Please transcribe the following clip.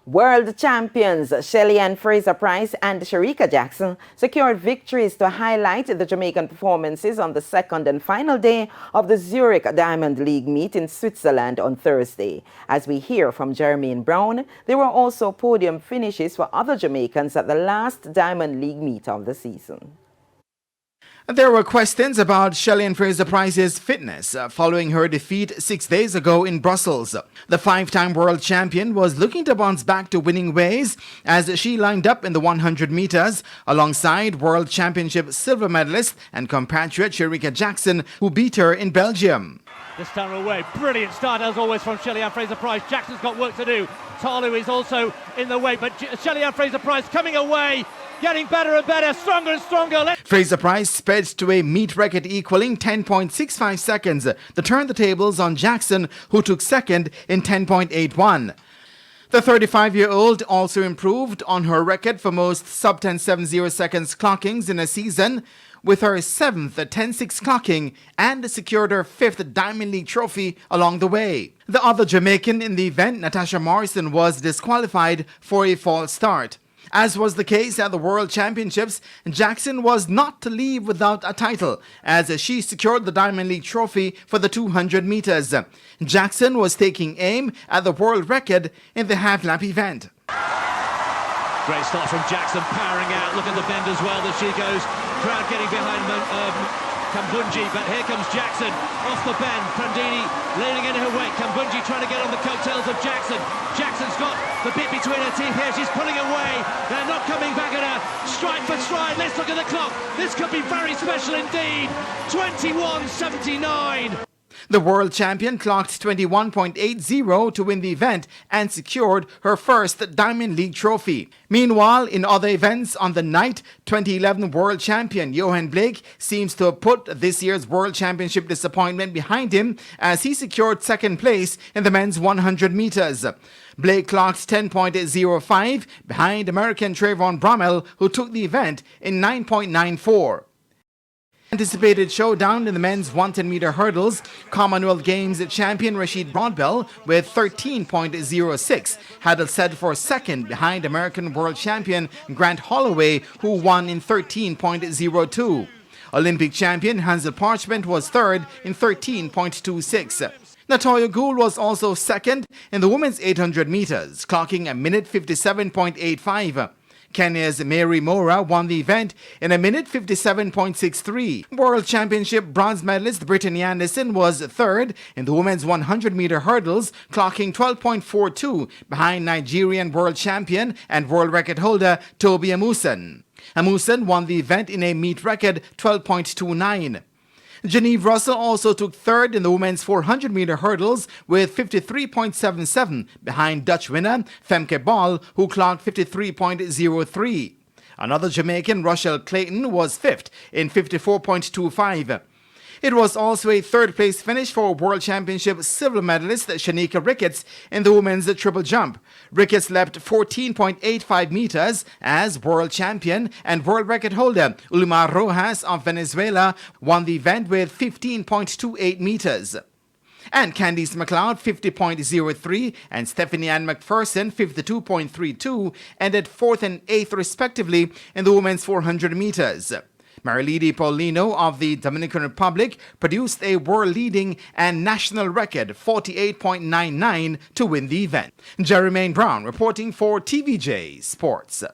World champions Shelly-Ann Fraser-Pryce and Shericka Jackson secured victories to highlight the Jamaican performances on the second and final day of the Zurich Diamond League meet in Switzerland on Thursday. As we hear from Jermaine Brown, there were also podium finishes for other Jamaicans at the last Diamond League meet of the season. There were questions about Shelly-Ann Fraser-Pryce's fitness following her defeat 6 days ago in Brussels. The five-time world champion was looking to bounce back to winning ways as she lined up in the 100 meters alongside world championship silver medalist and compatriot Shericka Jackson, who beat her in Belgium. This time away, brilliant start as always from Shelly-Ann Fraser-Pryce. Jackson's got work to do. Talu is also in the way, but Shelly-Ann Fraser-Pryce coming away, getting better and better, stronger and stronger. Fraser-Pryce sped to a meet record equaling 10.65 seconds to turn the tables on Jackson, who took second in 10.81. The 35-year-old also improved on her record for most sub-10.70 seconds clockings in a season, with her seventh 10.6 clocking, and secured her fifth Diamond League trophy along the way. The other Jamaican in the event, Natasha Morrison, was disqualified for a false start. As was the case at the World Championships, Jackson was not to leave without a title, as she secured the Diamond League trophy for the 200 meters. Jackson was taking aim at the world record in the half-lap event. Great start from Jackson, powering out. Look at the bend as well that she goes. Crowd getting behind Kambunji, but here comes Jackson off the bend. Prandini leaning in her wake. Kambunji trying to get on the coattails of Jackson. Jackson's got the bit between her teeth here. She's pulling away. They're not coming back at her. Stride for stride. Let's look at the clock. This could be very special indeed. 21.79. The world champion clocked 21.80 to win the event and secured her first Diamond League trophy. Meanwhile, in other events on the night, 2011 world champion Johan Blake seems to have put this year's world championship disappointment behind him as he secured second place in the men's 100 meters. Blake clocked 10.05 behind American Trayvon Bromell, who took the event in 9.94. Anticipated showdown in the men's 110-meter hurdles, Commonwealth Games champion Rashid Broadbell with 13.06 had set for second behind American world champion Grant Holloway, who won in 13.02. Olympic champion Hansel Parchment was third in 13.26. Natoya Gould was also second in the women's 800 meters, clocking a minute 57.85. Kenya's Mary Mora won the event in a minute 57.63. World Championship bronze medalist Brittany Anderson was third in the women's 100-meter hurdles, clocking 12.42 behind Nigerian world champion and world record holder Toby Amusan. Amusan won the event in a meet record 12.29. Geneve Russell also took third in the women's 400-meter hurdles with 53.77 behind Dutch winner Femke Ball, who clocked 53.03. Another Jamaican, Rochelle Clayton, was fifth in 54.25. It was also a third-place finish for World Championship silver medalist Shanika Ricketts in the women's triple jump. Ricketts leapt 14.85 meters as world champion, and world record holder Ulma Rojas of Venezuela won the event with 15.28 meters. And Candice McLeod 50.03 and Stephanie Ann McPherson 52.32 ended fourth and eighth respectively in the women's 400 meters. Marilady Paulino of the Dominican Republic produced a world-leading and national record 48.99 to win the event. Jermaine Brown reporting for TVJ Sports.